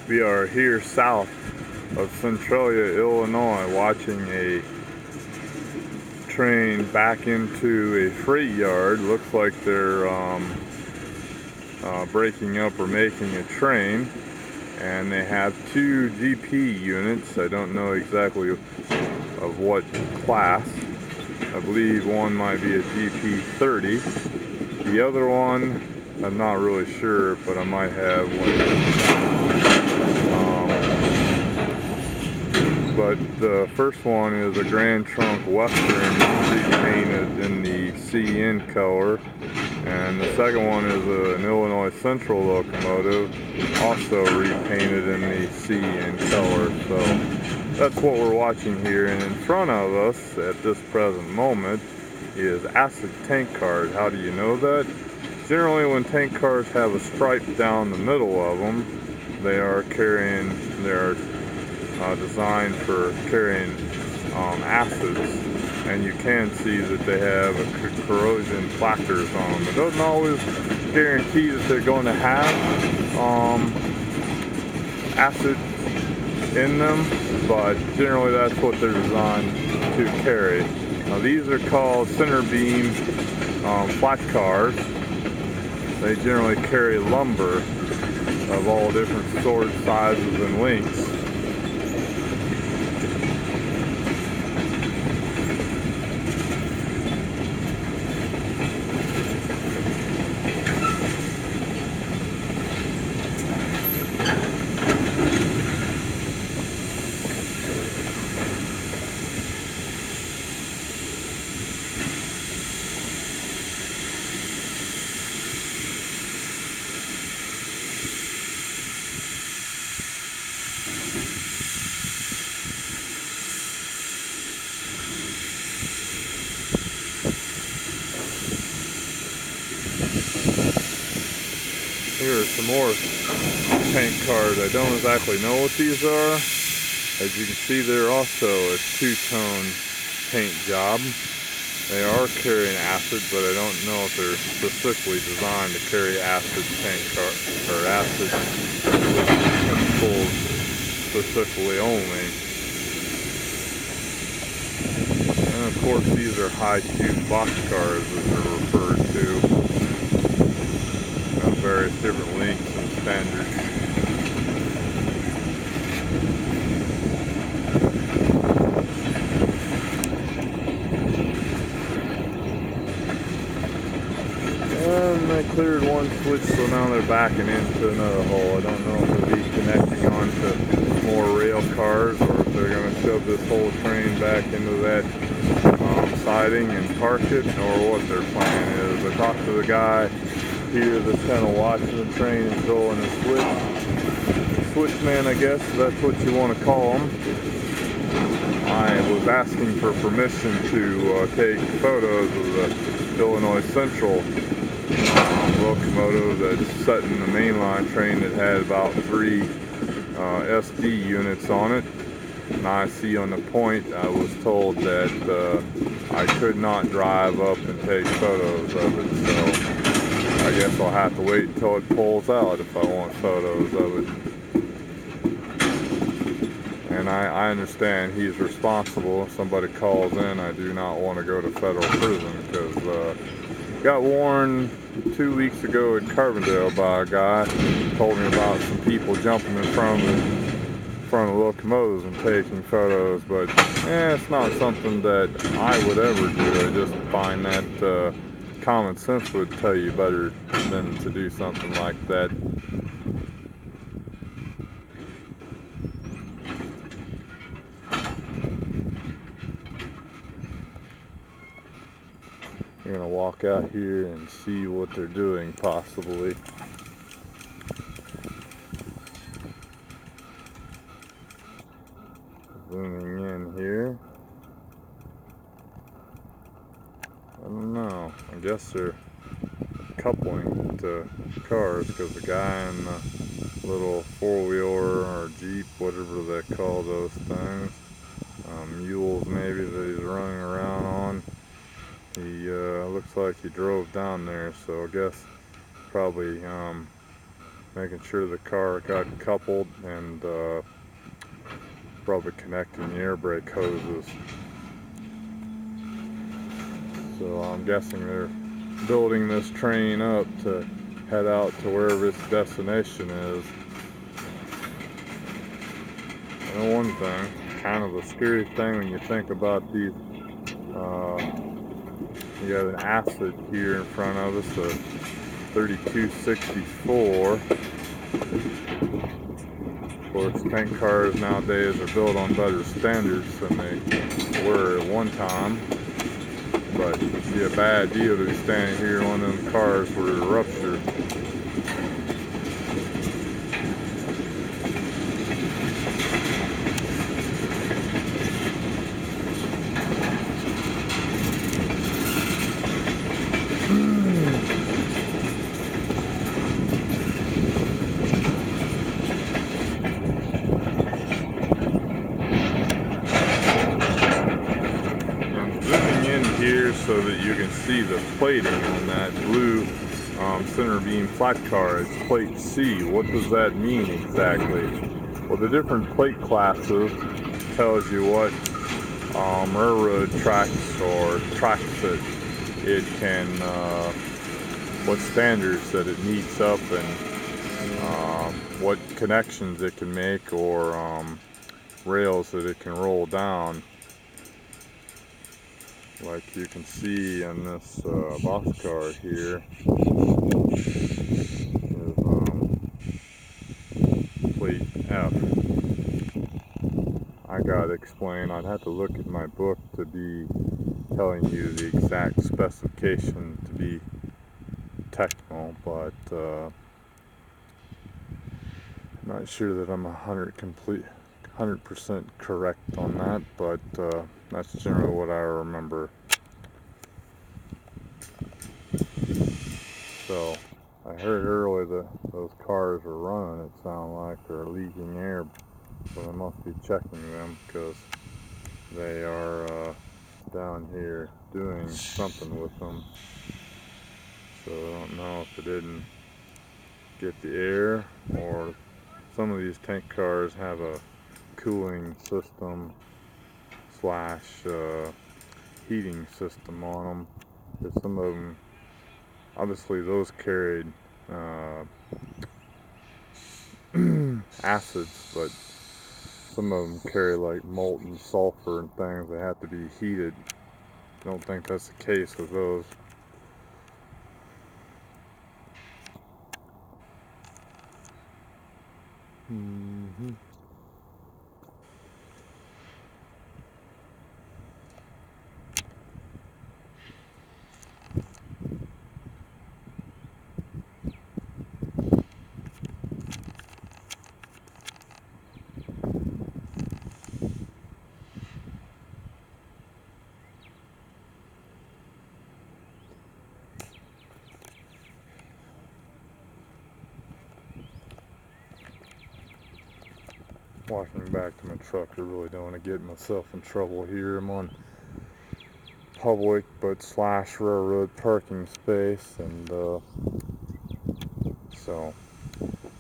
We are here south of Centralia, Illinois, watching a train back into a freight yard. Looks like they're breaking up or making a train, and they have two GP units. I don't know exactly of what class. I believe one might be a GP30. The other one, I'm not really sure, but I might have one. But the first one is a Trunk Western repainted in the CN color, and the second one is an Illinois Central locomotive, also repainted in the CN color. So that's what we're watching here, and in front of us at this present moment is acid tank cars. How do you know that? Generally, when tank cars have a stripe down the middle of them, they are carrying their designed for carrying acids, and you can see that they have a corrosion placards on them. It doesn't always guarantee that they're going to have acid in them, but generally that's what they're designed to carry. Now, these are called center beam flat cars. They generally carry lumber of all different sorts, sizes, and lengths. Here are some more tank cars. I don't exactly know what these are. As you can see, they're also a two-tone paint job. They are carrying acid, but I don't know if they're specifically designed to carry acid tank car or acid chemicals specifically only. And of course, these are high-tube box cars as they're referred to. Various different lengths and standards. And they cleared one switch, so now they're backing into another hole. I don't know if they'll be connecting onto more rail cars, or if they're going to shove this whole train back into that siding and park it, or what their plan is. I talked to the guy here that's kind of watching the train and throwing a switchman, I guess that's what you want to call them. I was asking for permission to take photos of the Illinois Central locomotive that's set in the mainline train that had about 3 SD units on it. And I see on the point I was told that I could not drive up and take photos of it, so I guess I'll have to wait until it pulls out if I want photos of it. And I understand he's responsible. If somebody calls in, I do not want to go to federal prison, because got warned 2 weeks ago at Carbondale by a guy who told me about some people jumping in front of locomotives and taking photos, but it's not something that I would ever do. I just find that common sense would tell you better than to do something like that. We're gonna walk out here and see what they're doing, possibly. Zooming in here. I don't know. I guess they're coupling to cars, because the guy in the little four-wheeler or Jeep, whatever they call those things, mules maybe, that he's running around on, he looks like he drove down there, so I guess probably making sure the car got coupled and probably connecting the air brake hoses. So I'm guessing they're building this train up to head out to wherever its destination is. And one thing, kind of a scary thing when you think about these, you got an acid here in front of us, a 3264. Of course, tank cars nowadays are built on better standards than they were at one time. But it'd be a bad deal to be standing here in one of them cars where it ruptured. Here so that you can see the plating on that blue center beam flat car. It's plate C. What does that mean exactly? Well, the different plate classes tells you what railroad tracks or tracks that it can, what standards that it meets up, and what connections it can make, or rails that it can roll down. Like you can see in this boxcar here is plate F. I gotta explain, I'd have to look at my book to be telling you the exact specification to be technical, but I'm not sure that I'm 100% correct on that, but that's generally what I remember. So I heard earlier that those cars are running, it sounds like they're leaking air, so they must be checking them, because they are down here doing something with them. So I don't know if it didn't get the air, or some of these tank cars have a cooling system slash heating system on them. Because some of them, obviously those carried acids, but some of them carry like molten sulfur and things that have to be heated. I don't think that's the case with those. Walking back to my truck, I really don't want to get myself in trouble here. I'm on public but slash railroad parking space, and so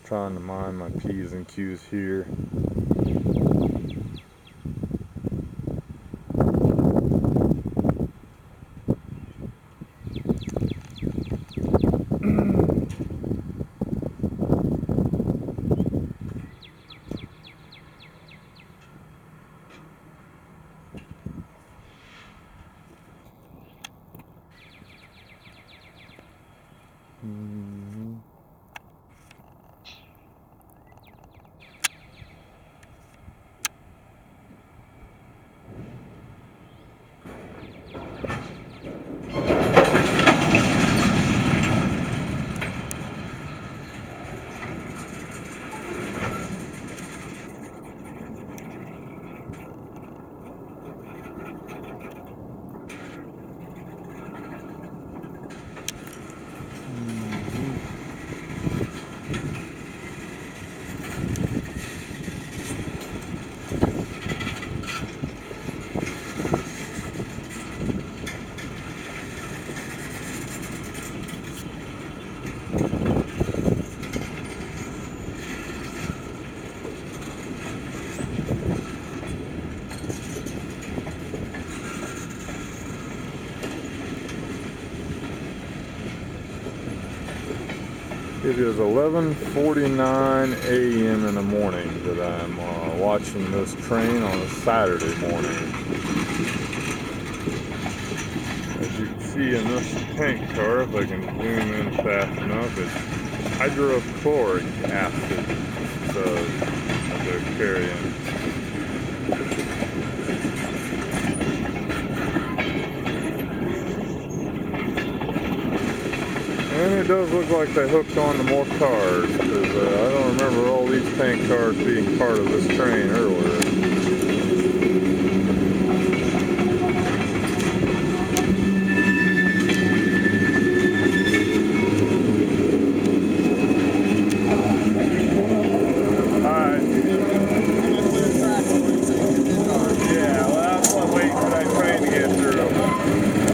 trying to mind my P's and Q's here. It is 11:49 a.m. in the morning that I'm watching this train on a Saturday morning. As you can see in this tank car, if I can zoom in fast enough, it's hydrochloric acid that they're carrying. And it does look like they hooked on to more cars, because I don't remember all these tank cars being part of this train earlier.